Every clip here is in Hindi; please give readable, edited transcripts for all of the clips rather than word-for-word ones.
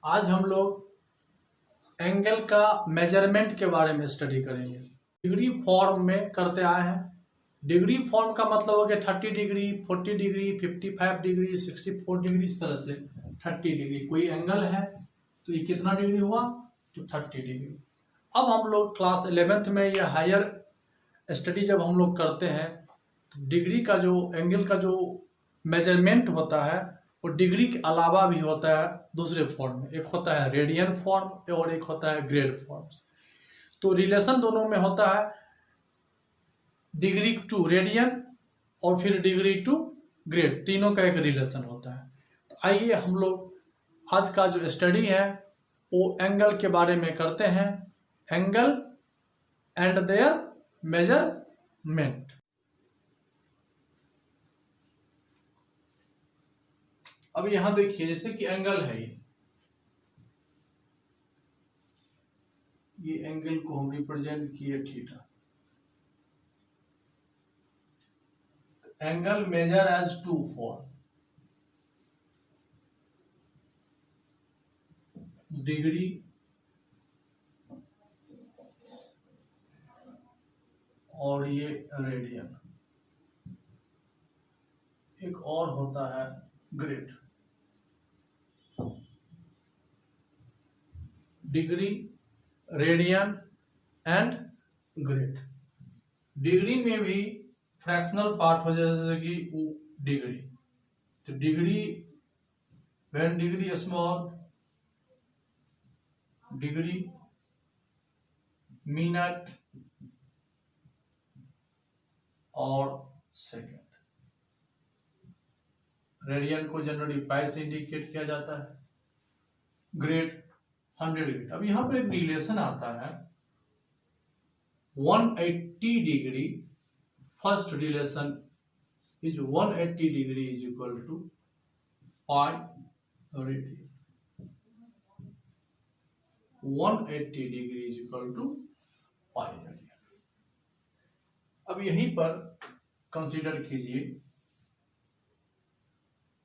आज हम लोग एंगल का मेजरमेंट के बारे में स्टडी करेंगे। डिग्री फॉर्म में करते आए हैं। डिग्री फॉर्म का मतलब हो गया 30 डिग्री, 40 डिग्री, 55 डिग्री, 64 डिग्री, इस तरह से 30 डिग्री। कोई एंगल है तो ये कितना डिग्री हुआ, तो 30 डिग्री। अब हम लोग क्लास 11th में या हायर स्टडी जब हम लोग करते हैं तो डिग्री का जो एंगल का जो मेजरमेंट होता है वो डिग्री के अलावा भी होता है दूसरे फॉर्म में। एक होता है रेडियन फॉर्म और एक होता है ग्रेड फॉर्म। तो रिलेशन दोनों में होता है डिग्री टू रेडियन और फिर डिग्री टू ग्रेड, तीनों का एक रिलेशन होता है। तो आइए हम लोग आज का जो स्टडी है वो एंगल के बारे में करते हैं। Angle and there measurement. अब यहां देखिए, जैसे कि एंगल है ये एंगल को हम रिप्रेजेंट किए theta. Angle measure as 2 for degree और ये रेडियन। एक और होता है grade. Degree, radian and grade. Degree में भी फ्रैक्शनल पार्ट हो जाए, जैसे कि डिग्री। तो degree when degree small, degree, minute और सेकंड। रेडियन को जनरली पाई से इंडिकेट किया जाता है। Grade 100 grade. अब यहां पर एक रिलेशन आता है 180 degree. First relation is 180 degree is equal to pi radian. 180 degree is equal to pi radian. अब यहीं पर कंसीडर कीजिए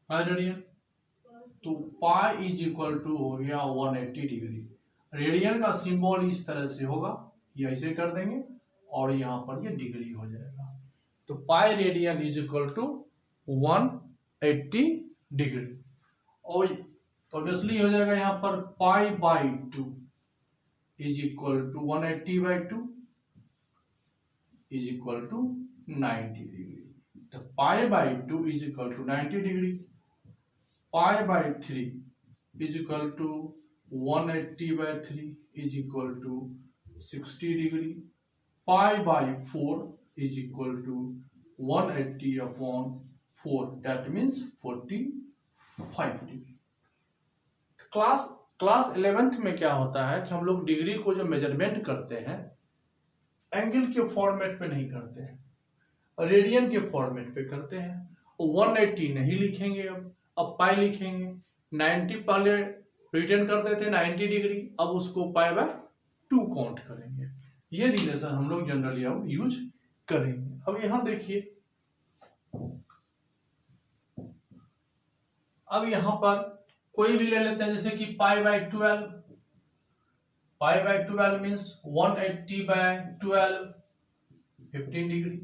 पाई रेडियन। तो पाई इज इक्वल टू हो गया 180 डिग्री। रेडियन का सिंबल इस तरह से होगा, ये ऐसे कर देंगे और यहां पर ये डिग्री हो जाएगा। तो pi radian is equal to 180 degree. और तो ऑब्वियसली हो जाएगा यहां पर pi by 2 is equal to 180 by 2 is equal to 90 degree. तो pi by 2 is equal to 90 degree. Pi by 3 is equal to 180 by 3 is equal to 60 degree. Pi by 4 is equal to 180 upon 4, that means 45 degree. Class 11th में क्या होता है कि हम लोग डिग्री को जो मेजरमेंट करते हैं एंगल के फॉर्मेट पे नहीं करते हैं, रेडियन के फॉर्मेट पे करते हैं। 180 नहीं लिखेंगे, अब पाई लिखेंगे। 90 पहले रिटर्न करते थे 90 डिग्री, अब उसको पाई बाय 2 काउंट करेंगे। ये रिलेशन हम लोग जनरली अब यूज करेंगे। अब यहां देखिए, अब यहां पर कोई भी ले लेते हैं, जैसे कि pi by 12। Pi by 12 means 180 by 12 15 degree.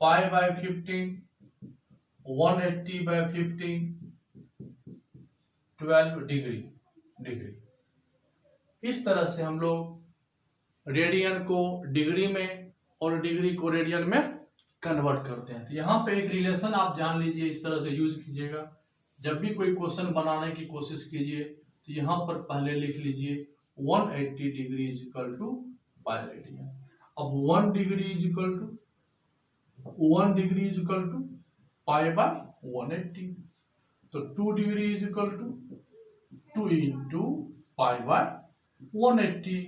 Pi by 15 180 by 15 12 degree. इस तरह से हम लोग रेडियन को डिग्री में और डिग्री को रेडियन में कन्वर्ट करते हैं। तो यहाँ पे एक रिलेशन आप जान लीजिए, इस तरह से यूज कीजिएगा। जब भी कोई क्वेश्चन बनाने की कोशिश कीजिए तो यहाँ पर पहले लिख लीजिए 180 degree is equal to pi radian. अब 1 degree is equal to pi by 180। तो 2 degree is equal to 2 into pi by 180।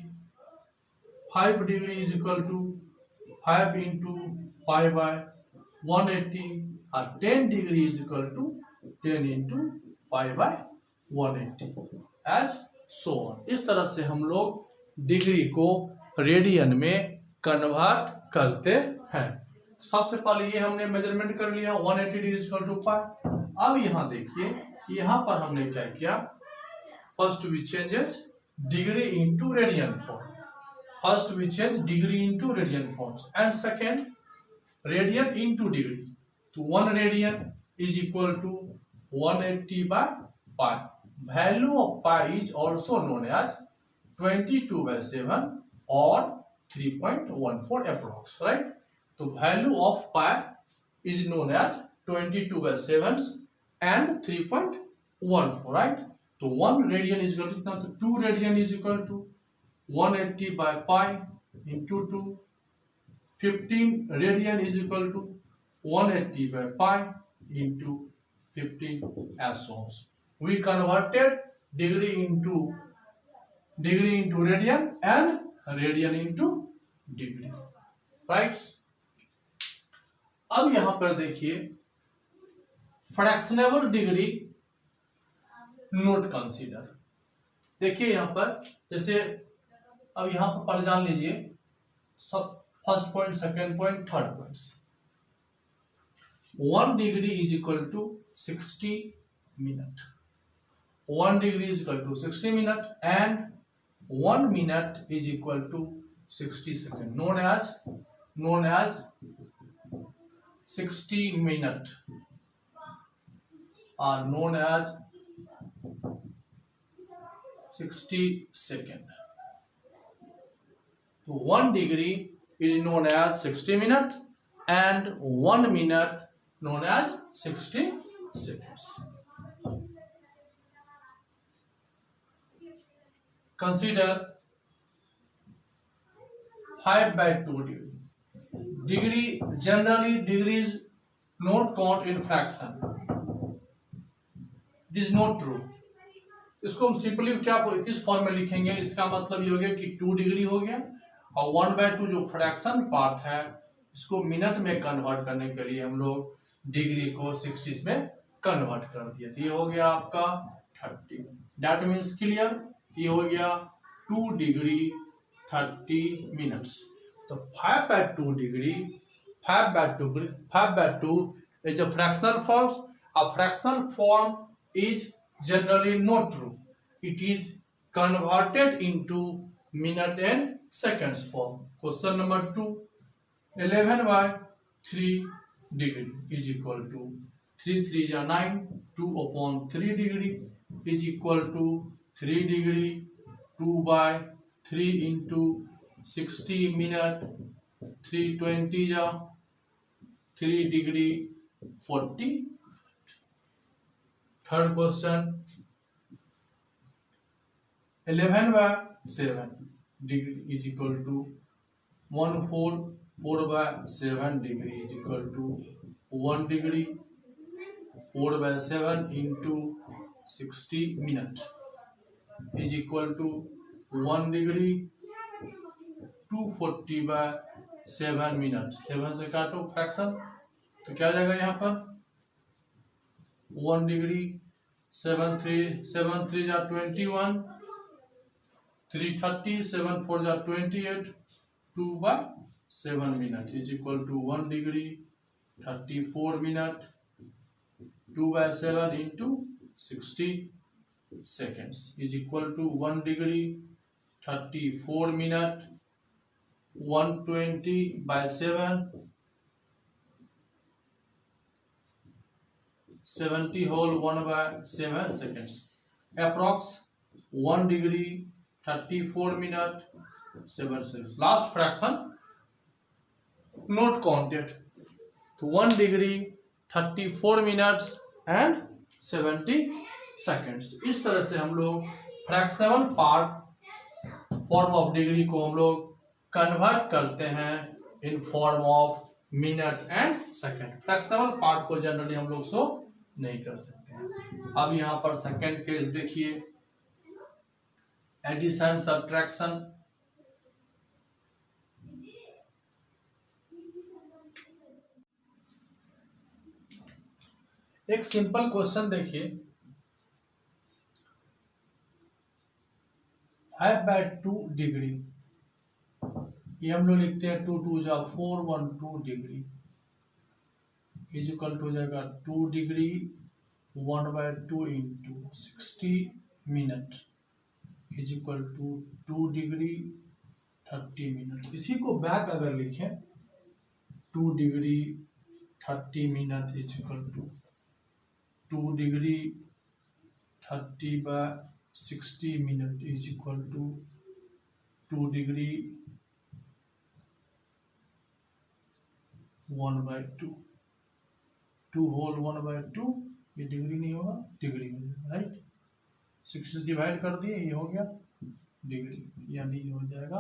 5 degree is equal to 5 into pi by 180। और 10 degree is equal to 10 into pi by 180 as so on. इस तरह से हम लोग डिग्री को रेडियन में कन्वर्ट करते हैं। सबसे पहले ये हमने मेजरमेंट कर लिया 180 डिग्री इक्वल टू पाई। अब यहां देखिए, यहां पर हमने क्या किया, first we changes degree into radian form. First we change degree into radian forms, and second radian into degree. So 1 radian is equal to 180 by pi. Value of pi is also known as 22 by 7 or 3.14 approx, right? So value of pi is known as 22 by 7 and 3.14, right? So 1 radian is equal to, now 2 radian is equal to 180 by pi into 2. 15 radian is equal to 180 by pi into 15 as shown. We converted degree into radian and radian into degree, right? अब यहां पर देखिए फ्रैक्शनेबल डिग्री नोट कंसीडर. देखिए यहां पर जैसे अब यहां पर पढ़ जान लीजिए सब first point, second point, third points. 1 degree is equal to 60 minute. 1 degree is equal to 60 minute and 1 minute is equal to 60 second. known as 60 minute are known as 60 second. So 1 degree is known as 60 minutes and 1 minute known as 60 seconds. Consider 5 by 2 degree. Generally degree is not count in fraction. It is not true. इसको हम सिंपली क्या किस फॉर्म में लिखेंगे? इसका मतलब ये हो गया कि 2 डिग्री हो गया और 1/2 जो फ्रैक्शन पार्ट है इसको मिनट में कन्वर्ट करने के लिए हम लोग डिग्री को 60 में कन्वर्ट कर दिया. तो ये हो गया आपका 30. That means clear. ये हो गया 2 डिग्री 30 मिनट्स. तो 5/2 degree, 5/2 is a fractional form. A fractional form is generally not true. It is converted into minute and seconds form. Question number 2. 11/3 degree is equal to 3 3 is 9. 2/3 degree is equal to 3 degree. 2/3 into 60 minute. 320 ja 3 degree 40. Third question. 11/7 degree is equal to 4/7 degree is equal to 1 degree. 4/7 into 60 minute is equal to 1 degree. 240/7 minute. 7 से काटो फ्रैक्शन तो क्या जाएगा यहाँ पर 1 डिग्री. 7 3 जा 21. 330. 7 4 जा 28. 2/7 minute is equal to 1 degree 34 minute. 2/7 into 60 seconds is equal to 1 degree 34 minute. 120/7 70 whole 1/7 seconds. Approx 1 degree 34 minute 7 seconds. Last fraction not counted. So 1 degree 34 minutes and 70 seconds. इस तरह से हम लोग fractional part form of degree को हम लोग कन्वर्ट करते हैं in form of minute and second. Fractional part को जनरली हम लोग सो नहीं कर सकते हैं. अब यहां पर सेकेंड केस देखिए. Addition subtraction. एक सिंपल क्वेश्चन देखिए. 5/2 डिग्री ये हम लोग लिखते हैं 2 2 जा 4 1 2 डिग्री इज इक्वल टू जाएगा 2 degree 1/2 into 60 minute is equal to 2 degree 30 minute. इसी को बैक अगर लिखें 2 degree 30 minute is equal to 2 degree 30/60 minute is equal to 2 degree 1/2। 2 whole 1/2, ये डिग्री नहीं होगा, डिग्री में, राइट। 6 से डिवाइड कर दिए, ये हो गया डिग्री, यानी ये हो जाएगा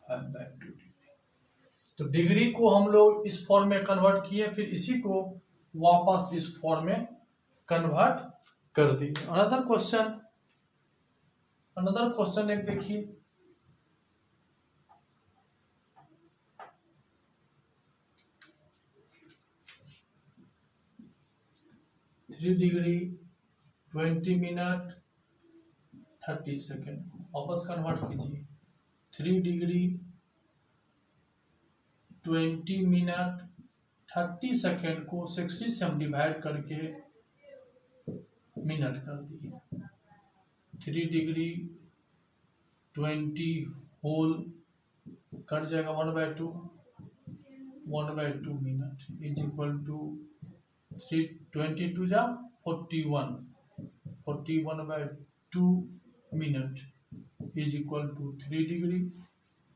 5/2 डिग्री। तो डिग्री को हम लोग इस फॉर्म में कन्वर्ट किए, फिर इसी को वापस इस फॉर्म में कन्वर्ट कर दिए। अनदर क्वेश्चन एक देखिए, थ्री डिग्री 20 मिनट 30 सेकेंड, वापस कन्वर्ट कीजिए। 3 डिग्री 20 मिनट 30 सेकेंड को 60 से हम डिवाइड करके मिनट कर दिए। 3 डिग्री 20 होल कट जाएगा 1/2, 1/2 मिनट इज इक्वल टू 322 जा 41, 41/2 minute is equal to 3 degree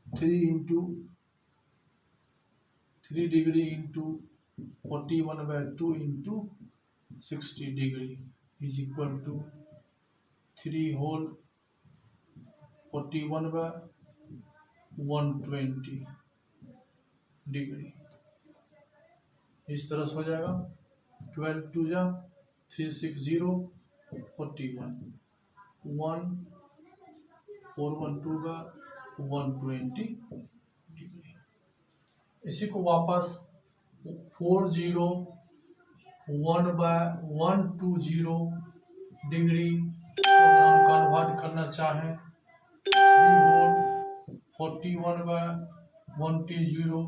3 degree into 41/2 into 60 degree is equal to 3 whole 41/120 degree. इस तरह से हो जाएगा 12 2 जा 360 41 1 412 का 120 डिग्री। इसी को वापस 401/120 डिग्री अगर हम कन्वर्ट करना चाहें 3 whole 41/120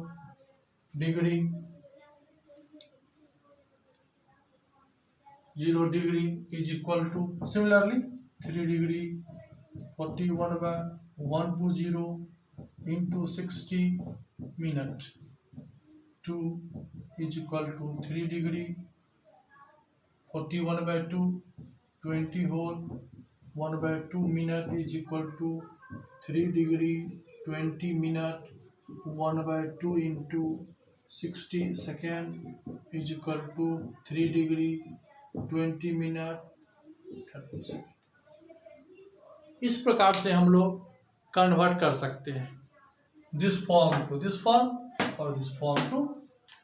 degree 0 degree is equal to similarly 3 degree 41/120 into 60 minute 2 is equal to 3 degree 41/2 20 whole 1/2 minute is equal to 3 degree 20 minute 1/2 into 60 second is equal to 3 degree 20 minute 30 second. इस प्रकार से हम लोग कन्वर्ट कर सकते हैं this form to this form और this form to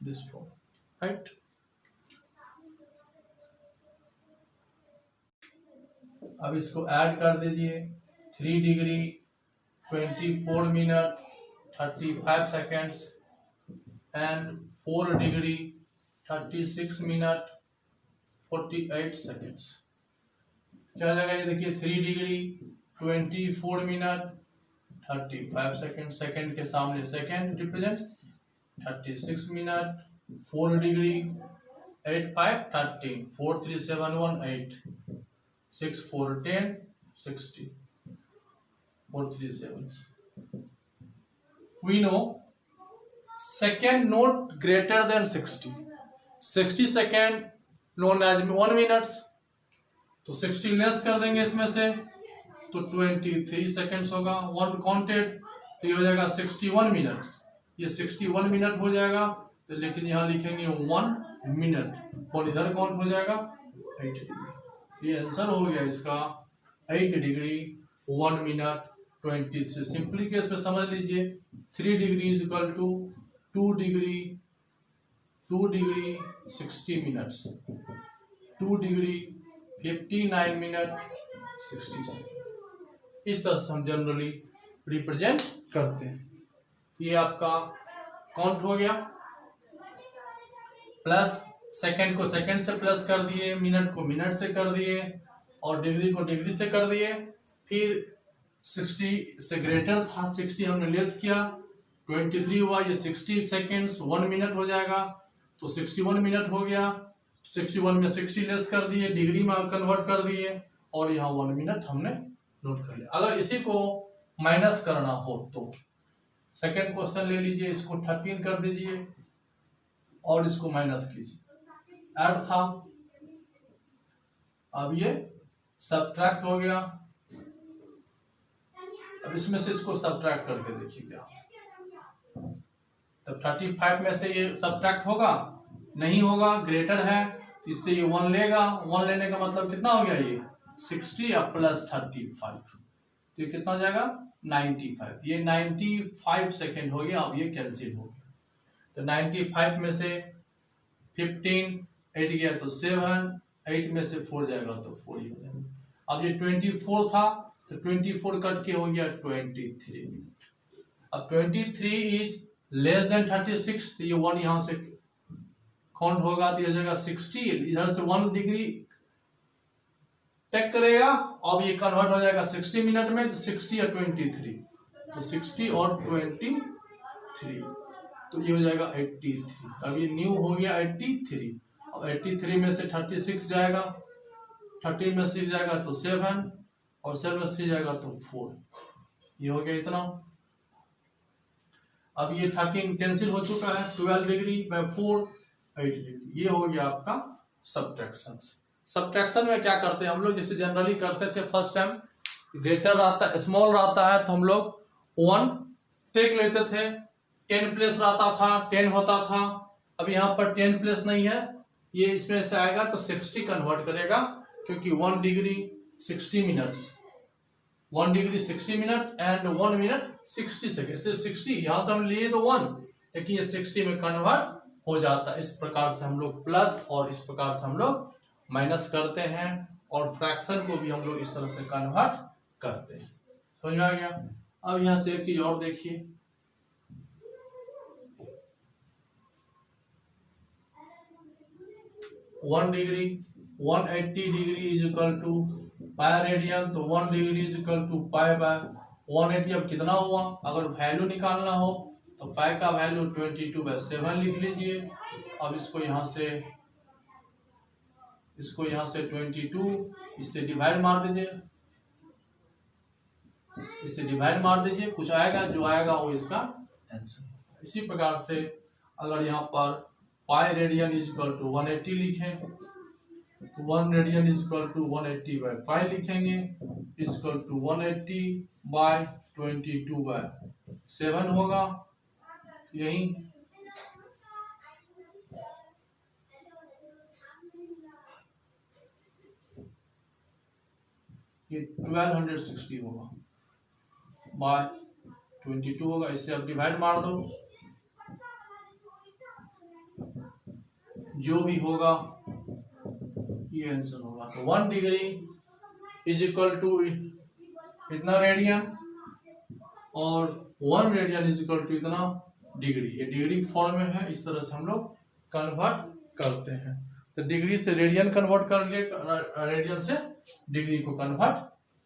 this form, right. अब इसको ऐड कर दीजिए 3 degree 24 minute 35 seconds and 4 degree 36 minute 48 seconds. क्या हो जाएगा ये देखिए 3 डिग्री 24 मिनट 35 सेकेंड, सेकेंड के सामने second represents 36 minute 4 degree 8 5 13 4 3 7 1 8 6 4 10 60 4 3 7। We know second not greater than 60 second known as 1 minutes, तो 60 लेस कर देंगे इसमें से तो 23 सेकेंड्स होगा। 1 काउंटेड तो ये हो जाएगा 61 मिनट्स, ये 61 मिनट हो जाएगा। तो लेकिन यहाँ लिखेंगे 1 मिनट और इधर काउंट हो जाएगा 8 डिग्री। ये आंसर हो गया इसका 8 डिग्री 1 मिनट 23। सिंपली केस में समझ लीजिए 3 degree is equal to 2 degree 60 minutes 2 degree 59 minute 60 second. इस तरह से हम जनरली रिप्रेजेंट करते हैं। ये आपका काउंट हो गया, प्लस सेकंड को सेकंड से प्लस कर दिए, मिनट को मिनट से कर दिए और डिग्री को डिग्री से कर दिए। फिर 60 से ग्रेटर था, 60 हमने लेस किया 23 हुआ, ये 60 सेकेंड्स 1 मिनट हो जाएगा तो 61 मिनट हो गया। 61 में 60 लेस कर दिए, डिग्री में कन्वर्ट कर दिए और यहाँ 1 मिनट हमने नोट कर लिया। अगर इसी को माइनस करना हो तो सेकेंड क्वेश्चन ले लीजिए, इसको 13 कर दीजिए और इसको माइनस कीजिए। ऐड था, अब ये सब्ट्रैक्ट हो गया। अब इसमें से इसको सब्ट्रैक्ट करके देखिए क्या, तब 35 में से ये सब्ट्रैक्ट होगा, नहीं होगा, ग्रेटर है तो इससे ये 1 लेगा। 1 लेने का मतलब कितना हो गया, ये 60 अब प्लस 35 तो ये कितना हो जाएगा 95। ये 95 सेकेंड हो गया। अब ये कैंसिल हो गया, तो 95 में से 15 8 गया तो 7, 8 में से 4 जाएगा तो 4 ही हो जाएगा। अब ये 24 था तो 24 कट के हो गया 23 मिनट। अब 23 इज लेस देन 36 तो ये 1 यहां से काउंट होगा तो ये जगह 60, इधर से 1 डिग्री टेक करेगा। अब ये कन्वर्ट हो जाएगा 60 मिनट में, तो 60 और 23 तो 60 और 23 तो ये हो जाएगा 83। अब ये न्यू हो गया 83। अब 83 में से 36 जाएगा, 13 में 6 जाएगा तो 7 और 7 में 3 जाएगा तो 4, ये हो गया इतना। अब ये 13 कैंसिल हो चुका है, 12 डिग्री बाय 4 8 डिग्री। ये हो गया आपका सब्ट्रैक्शन। सब्ट्रैक्शन में क्या करते हैं हम लोग, जैसे जनरली करते थे फर्स्ट टाइम, ग्रेटर रहता स्मॉल रहता है तो हम लोग 1 टेक लेते थे, 10 प्लेस रहता था 10 होता था। अब यहाँ पर 10 प्लेस नहीं है, ये इसमें से आएगा तो 60 कन्वर्ट करेगा, क्योंकि 1 degree 60 minutes, 1 degree 60 minute and 1 minute 60 second, 60 यहाँ से हम लिए तो 1, लेकिन ये 60 में कन्वर्ट हो जाता है। इस प्रकार से हम लोग प्लस और इस प्रकार से हम लोग माइनस करते हैं, और फ्रैक्शन को भी हम लोग इस तरह से कन्वर्ट करते हैं। समझ में आ गया। अब यहां से एक चीज और देखिए, one degree 180 degree is equal to pi radian, तो 1 degree is equal to pi by 180। अब कितना हुआ, अगर वैल्यू निकालना हो तो पाई का वैल्यू 22/7 लिख लीजिए। अब इसको यहाँ से 22 इससे डिवाइड मार दीजिए, इससे डिवाइड मार दीजिए, कुछ आएगा, जो आएगा वो इसका आंसर। इसी प्रकार से अगर यहाँ पर pi radian is equal to 180 लिखें तो 1 रेडियन इज इक्वल टू 180/5 लिखेंगे, इज इक्वल टू 180/22/7 होगा। यही ये 1260 होगा बाय 22 होगा, इससे अब डिवाइड मार दो, जो भी होगा ये आंसर होगा। तो 1 डिग्री इज इक्वल टू इतना रेडियन और 1 रेडियन इज इक्वल टू इतना डिग्री। ये डिग्री फॉर्म में है, इस तरह से हम लोग कन्वर्ट करते हैं। तो डिग्री से रेडियन कन्वर्ट कर ले, रेडियन से डिग्री को कन्वर्ट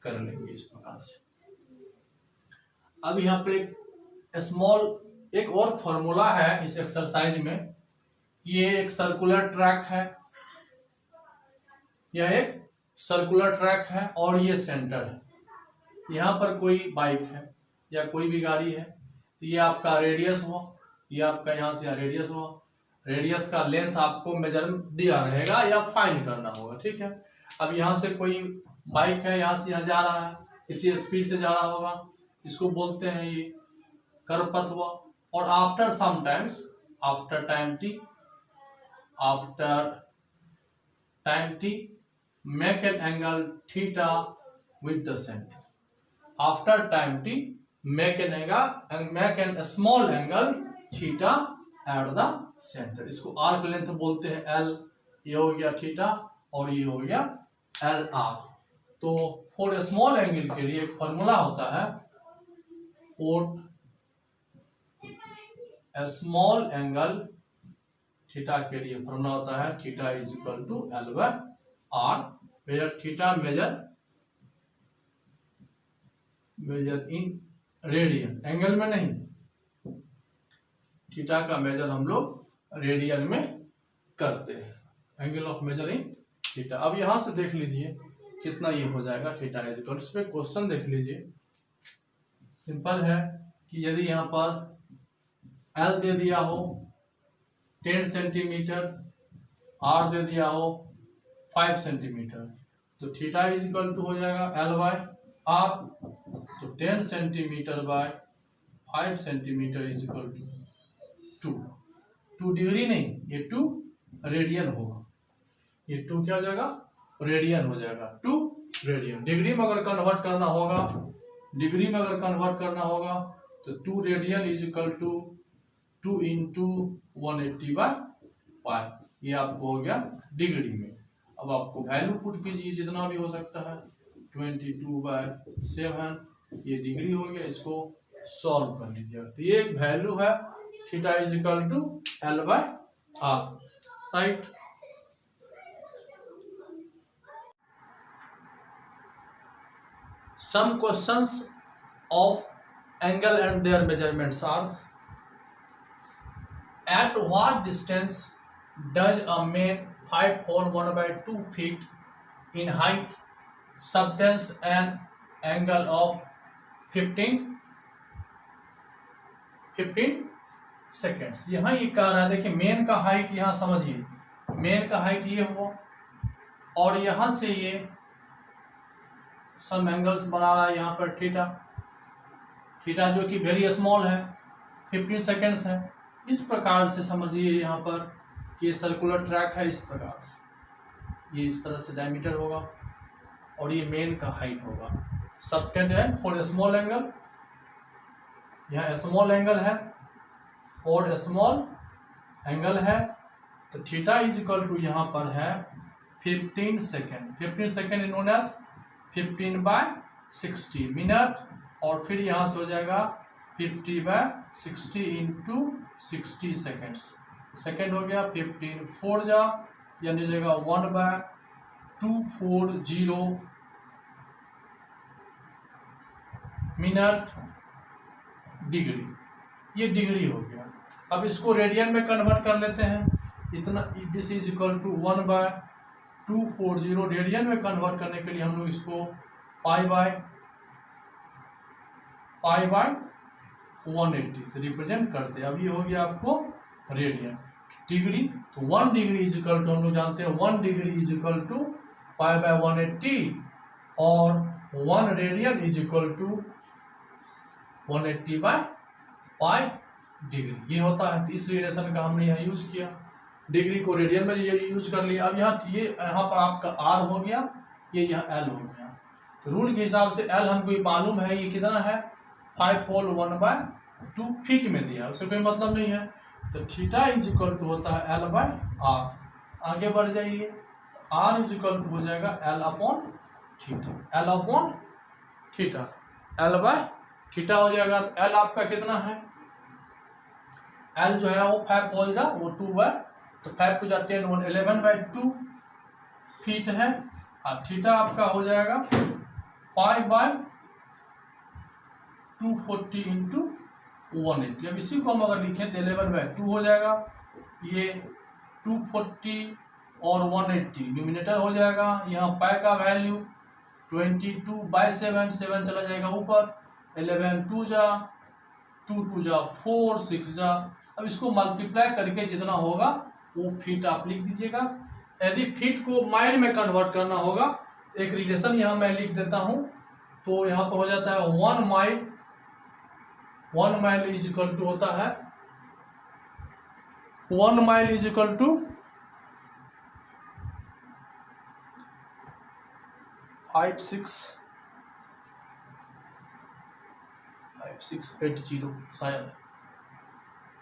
कर लेंगे इस प्रकार से। अब यहाँ पे एक और फॉर्मूला है इस एक्सरसाइज में, ये एक सर्कुलर ट्रैक है, यह एक सर्कुलर ट्रैक है और ये सेंटर है। यहाँ पर कोई बाइक है या कोई भी गाड़ी है, तो ये आपका रेडियस हुआ, ये आपका यहाँ से रेडियस हुआ। रेडियस का लेंथ आपको मेजर दिया रहेगा या फाइंड करना होगा, ठीक है। अब यहाँ से कोई बाइक है, यहाँ से यहाँ जा रहा है, इसी स्पीड से जा रहा होगा, इसको बोलते हैं ये कर्व पथ हुआ। और after sometimes, after time T make an angle theta with the center. After time t make an small angle theta at the center. इसको आर्क लेंथ बोलते हैं L, ये हो गया थीटा और ये हो गया LR। तो फॉर स्मॉल एंगल के लिए एक फॉर्मूला होता है, फॉर स्मॉल एंगल थीटा के लिए फॉर्मूला होता है theta is equal to L/R। Measure theta measure in radian, angle में नहीं, थीटा का मेजर हम लोग रेडियन में करते हैं, angle of measure in theta. अब यहां से देख लीजिए कितना ये हो जाएगा थीटा इक्वल। इस पे क्वेश्चन देख लीजिए, सिंपल है कि यदि यहाँ पर एल दे दिया हो 10 सेंटीमीटर, आर दे दिया हो 5 सेंटीमीटर, तो थीटा इज इक्वल टू हो जाएगा एल बाय आर। तो 10 centimetre by 5 centimetre is equal to 2 degree नहीं, ये 2 रेडियन होगा। ये 2 क्या हो जाएगा, रेडियन हो जाएगा, 2 रेडियन। डिग्री में अगर कन्वर्ट करना होगा, डिग्री में अगर कन्वर्ट करना होगा तो 2 radian is equal to 2 into 180/5। ये आपको हो गया डिग्री में। अब आपको वैल्यू पुट कीजिए जितना भी हो सकता है, 22/7 ये डिग्री हो गया। इसको सॉल्व कर लीजिए। तो ये एक वैल्यू है theta is equal to L/R, right. Some questions of angle and their measurements are: at what distance does a man pipe hole 1/2 feet in height subtends an angle of 15 seconds? यहाँ ये कह रहा है, देखिए मेन का हाइट यहाँ समझिए, मेन का हाइट ये हुआ और यहाँ से ये सम एंगल्स बना रहा है यहाँ पर थीटा, थीटा जो कि वेरी स्मॉल है, 15 सेकेंड्स है। इस प्रकार से समझिए यहाँ पर कि ये सर्कुलर ट्रैक है, इस प्रकार से ये इस तरह से डायमीटर होगा और ये मेन का हाइट होगा। Subtend and for small angle, यहाँ स्मॉल एंगल है और स्मॉल एंगल है, तो थीटा इज इक्वल टू यहाँ पर है 15 second. 15 second known as 15/60 minute, और फिर यहाँ से हो जाएगा 50/60 इंटू 60 सेकेंड्स। सेकेंड हो गया 15 4 जा, यानी हो जाएगा 1/240 मिनट डिग्री। ये डिग्री हो गया। अब इसको रेडियन में कन्वर्ट कर लेते हैं। इतना this is equal to 1/240 radian में कन्वर्ट करने के लिए हम लोग इसको पाई बाय 180 से रिप्रेजेंट करते हैं। अब ये हो गया आपको रेडियन। डिग्री, तो 1 डिग्री इज इक्वल टू हम लोग जानते हैं 1 degree is equal to pi by 180 और 1 रेडियन इज इक्वल टू 180/पाई डिग्री। ये होता है। इस रिलेशन का हमने यहाँ यूज किया, डिग्री को रेडियन में ये यूज कर लिया। अब यहाँ यहाँ पर आपका आर हो गया, ये यहाँ एल हो गया। तो रूल के हिसाब से एल हमको मालूम है, ये कितना है 5 होल 1/2 फीट में दिया, उससे कोई मतलब नहीं है। तो थीटा इज इक्वल टू होता है L/R। आगे बढ़ जाइए, R इज इक्वल टू हो जाएगा L/थीटा, L/थीटा, L/थीटा हो जाएगा। तो L आपका कितना है, L जो है वो 5 होल जा वो 2 बाय, तो 5 को जाते हैं 11/2 फीट है। और थीटा आपका हो जाएगा π/240 इंटू 180। अब इसी को हम अगर लिखें तो 11/2 हो जाएगा। ये 240 और 180 न्यूमिनेटर हो जाएगा। यहाँ पाई का वैल्यू 22/7, 7 चला जाएगा ऊपर, 11 2 जा 2 2 जा 4 6 जा। अब इसको मल्टीप्लाई करके जितना होगा वो फीट आप लिख दीजिएगा। यदि फीट को माइल में कन्वर्ट करना होगा, एक रिलेशन यहाँ मैं लिख देता हूँ। तो यहाँ पर हो जाता है 1 माइल इज इक्वल टू होता है 1 माइल इज इक्वल टू 5680 शायद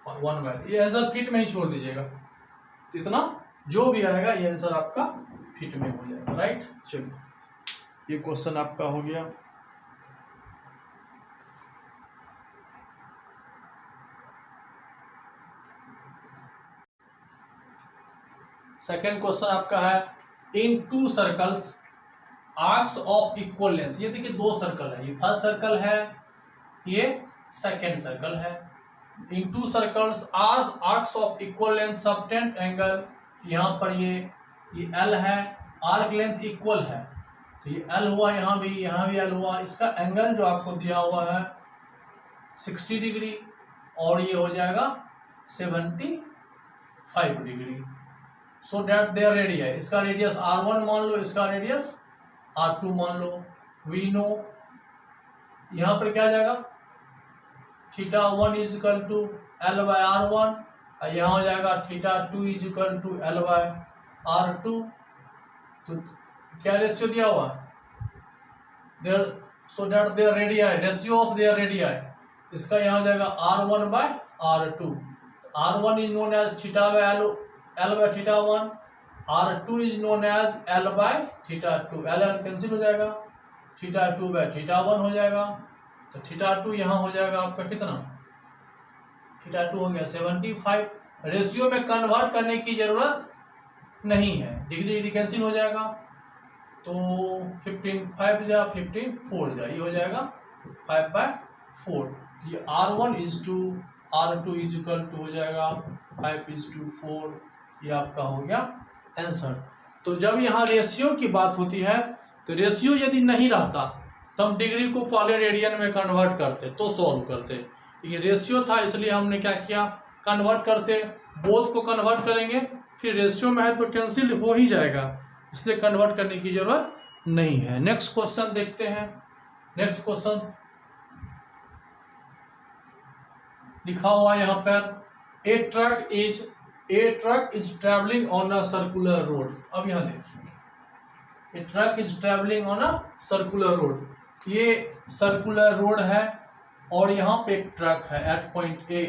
1 माइल। ये आंसर फीट में ही छोड़ दीजिएगा, इतना जो भी आएगा ये आंसर आपका फीट में हो जाएगा, राइट। चलिए ये क्वेश्चन आपका हो गया। सेकेंड क्वेश्चन आपका है, इन 2 circles arcs of equal length. ये देखिए 2 सर्कल है, ये फर्स्ट सर्कल है, ये सेकेंड सर्कल है। इन 2 circles arcs of equal length subtend angle, यहाँ पर ये L है, आर्क लेंथ इक्वल है, तो ये एल हुआ, यहाँ भी एल हुआ। इसका एंगल जो आपको दिया हुआ है 60 डिग्री और ये हो जाएगा 75 degree. So that their radius, इसका रेडियस R1 मान लो, इसका रेडियस R2 मान लो। वी नो यहाँ पर क्या आ जाएगा, θ1 इज इक्वल टू L/R1 और यहाँ हो जाएगा θ2 इज इक्वल टू L/R2। तो क्या रेशियो दिया हुआ there, so that their radius, ratio of their radius, इसका यहाँ हो जाएगा R1/R2। R1 is known as L/θ1, R2 is known as L/θ2। L cancel हो जाएगा, θ2/θ1 हो जाएगा। तो θ2 यहाँ हो जाएगा आपका कितना, θ2 हो गया 75। रेशियो में कन्वर्ट करने की जरूरत नहीं है, डिग्री कैंसिल हो जाएगा। तो 15 जा 15 4 जा, ये हो जाएगा 5/4। ये R1 is to R2 is equal to हो जाएगा 5:4। ये आपका हो गया आंसर। तो जब यहाँ रेशियो की बात होती है तो रेशियो यदि नहीं रहता तो हम डिग्री को पहले रेडियन में कन्वर्ट करते तो सॉल्व करते। ये रेशियो था इसलिए हमने क्या किया, कन्वर्ट करते, बोथ को कन्वर्ट करेंगे, फिर रेशियो में है तो कैंसिल हो ही जाएगा, इसलिए कन्वर्ट करने की जरूरत नहीं है। नेक्स्ट क्वेश्चन देखते हैं। नेक्स्ट क्वेश्चन लिखा हुआ यहाँ पर, a truck is travelling on a circular road. अब यहाँ देखिए, a truck is travelling on a circular road. ये सर्कुलर रोड है और यहाँ पे एक ट्रक है at point A,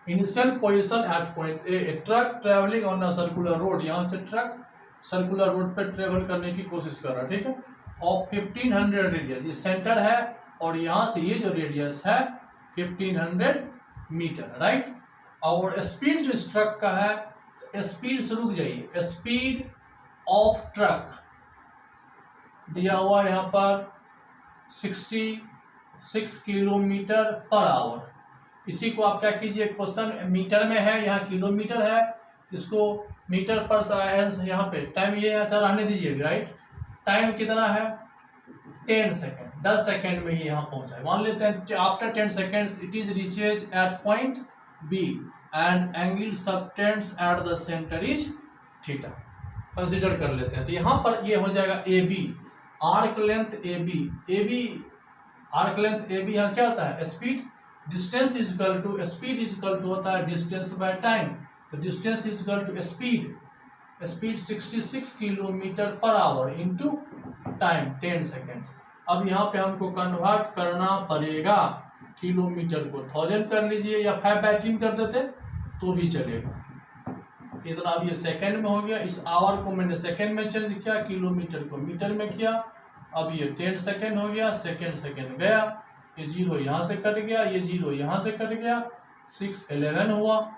initial position at point A truck travelling on a circular road. यहाँ से ट्रक सर्कुलर रोड पे ट्रेवल करने की कोशिश कर रहा है, ठीक है। और 1500 रेडियस, ये सेंटर है और यहाँ से ये जो रेडियस है 1500 मीटर, राइट। और स्पीड जो इस ट्रक का है, स्पीड से रुक जाइए, स्पीड ऑफ ट्रक दिया हुआ यहाँ पर 66 किलोमीटर पर आवर। इसी को आप क्या कीजिए, क्वेश्चन मीटर में है, यहाँ किलोमीटर है, इसको मीटर पर यहाँ पे टाइम ये है सर, आने दीजिए, राइट। टाइम कितना है 10 सेकेंड, 10 सेकेंड में ही यहाँ पहुंचा है। मान लेते हैं after 10 seconds it is reaches at point B and angle subtends at the centre is theta. Consider कर लेते हैं। तो यहाँ पर ये हो जाएगा A B, arc length A B, arc length A B यहाँ क्या होता है, speed. Distance is equal to, speed is equal to होता है डिस्टेंस बाय टाइम। तो distance is equal to speed 66 kilometre per hour into time 10 second. अब यहाँ पे हमको कन्वर्ट करना पड़ेगा, किलोमीटर को 1000 कर लीजिए या 5/3 कर देते तो भी चलेगा। इतना अब ये सेकंड में हो गया, इस आवर को मैंने सेकंड में चेंज किया, किलोमीटर को मीटर में किया। अब ये 10 सेकंड हो गया, सेकंड गया, ये 0 यहाँ से कट गया, ये 0 यहाँ से कट गया, 6 11 हुआ।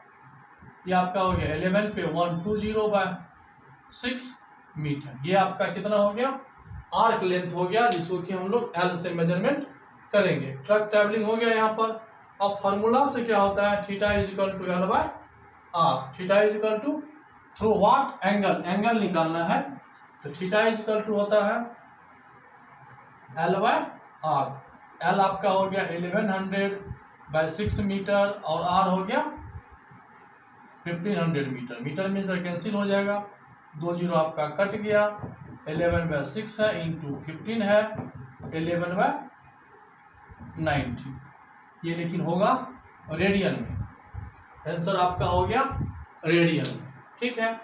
ये आपका हो गया 11 पे 120/6 मीटर। ये आपका कितना हो गया, आर्क लेंथ हो गया, जिसको कि हम लोग एल से मेजरमेंट करेंगे। ट्रक ट्रैवलिंग हो गया यहाँ पर। अब फॉर्मूला से क्या होता है, theta is equal to L/R। Theta is equal to through what angle, angle निकालना है, तो थीटा इज इक्वल टू होता है L/R। एल आपका हो गया 1100/6 मीटर और आर हो गया 1500 मीटर। मीटर में सर कैंसिल हो जाएगा, 2 0 आपका कट गया, 11/6 है इंटू 15 है 11/90। ये लेकिन होगा रेडियन में, आंसर आपका हो गया रेडियन में, ठीक है।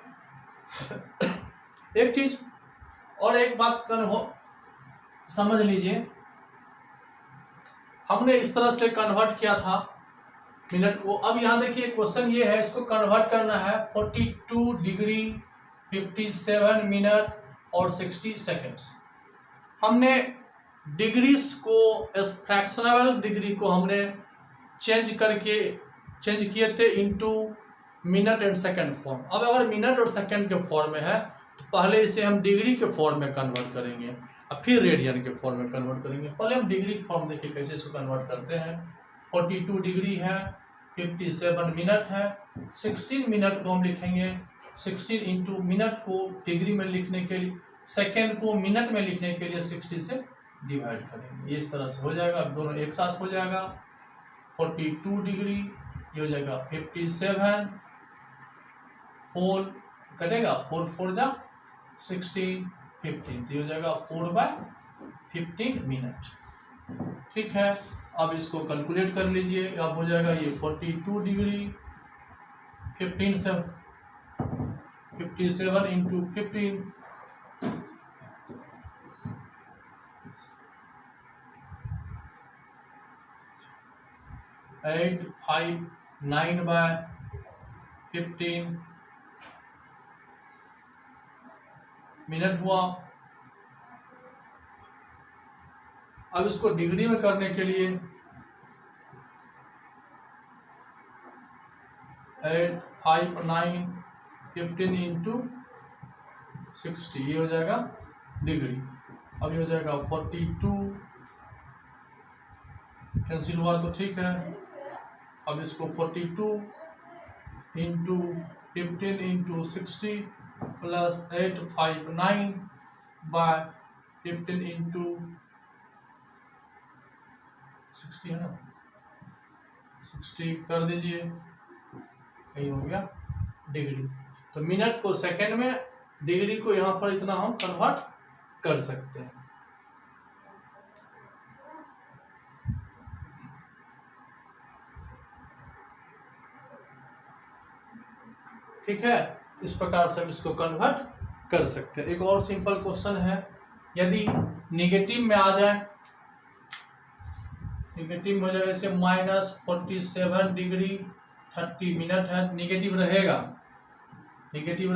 एक चीज और एक बात समझ लीजिए, हमने इस तरह से कन्वर्ट किया था मिनट को। अब यहाँ देखिए क्वेश्चन ये है, इसको कन्वर्ट करना है 42 डिग्री 57 मिनट और 60 सेकेंड्स। हमने डिग्रीज को, फ्रैक्शनल डिग्री को हमने चेंज किए थे into minute and second form. अब अगर मिनट और सेकेंड के फॉर्म में है तो पहले इसे हम डिग्री के फॉर्म में कन्वर्ट करेंगे और फिर रेडियन के फॉर्म में कन्वर्ट करेंगे। पहले हम डिग्री के फॉर्म देखिए कैसे इसको कन्वर्ट करते हैं। 42 डिग्री है, 57 मिनट है, 16 मिनट को हम लिखेंगे 16 इंटू मिनट को डिग्री में लिखने के लिए सेकेंड को मिनट में लिखने के लिए 60 से डिवाइड करेंगे। इस तरह से हो जाएगा, अब दोनों एक साथ हो जाएगा। 42 डिग्री ये हो जाएगा 57 4 कटेगा, 4 4 जा 16 15 तो ये हो जाएगा 4/15 मिनट। ठीक है, अब इसको कैलकुलेट कर लीजिए। अब हो जाएगा ये 42 डिग्री 57 इंटू 15 859/15 मिनट हुआ। अब इसको डिग्री में करने के लिए 859/15 इंटू 60 ये हो जाएगा डिग्री। अब ये हो जाएगा 42 कैंसिल हुआ तो ठीक है। अब इसको 42 इंटू 15 इंटू 60 प्लस 859/15 इंटू 60 है ना, 60 कर दीजिए, यही हो गया डिग्री। तो मिनट को सेकंड में, डिग्री को यहाँ पर इतना हम कन्वर्ट कर सकते हैं। ठीक है, इस प्रकार से हम इसको कन्वर्ट कर सकते हैं। एक और सिंपल क्वेश्चन है, यदि निगेटिव में आ जाए, निगेटिव में हो जाए जैसे -47 डिग्री 30 मिनट है, निगेटिव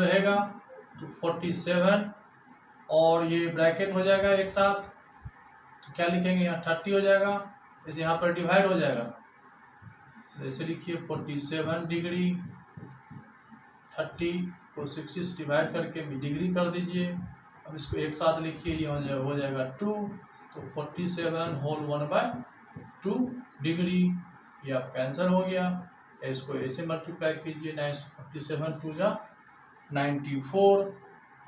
रहेगा तो 47 और ये ब्रैकेट हो जाएगा एक साथ, तो क्या लिखेंगे यहाँ 30 हो जाएगा, जैसे यहाँ पर डिवाइड हो जाएगा, जैसे लिखिए 47 डिग्री 30 को 60 से डिवाइड करके डिग्री कर दीजिए। अब इसको एक साथ लिखिए, ये हो जाएगा 2, तो 47 होल 1/2 डिग्री, ये आपका आंसर हो गया। इसको ऐसे मल्टीप्लाई कीजिए, 47 2 जा 94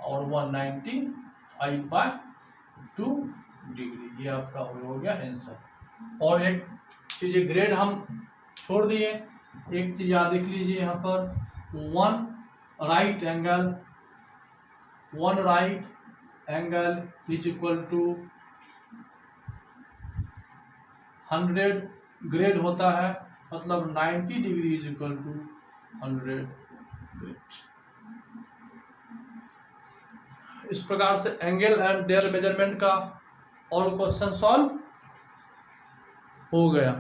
और 195/2 डिग्री, ये आपका हो गया आंसर। और एक चीज़ ग्रेड हम छोड़ दिए, एक चीज़ याद रख लीजिए यहाँ पर, one right angle is equal to 100 grade होता है, मतलब 90 degree is equal to 100 grade. इस प्रकार से एंगल एंड देयर मेजरमेंट का और क्वेश्चन सॉल्व हो गया।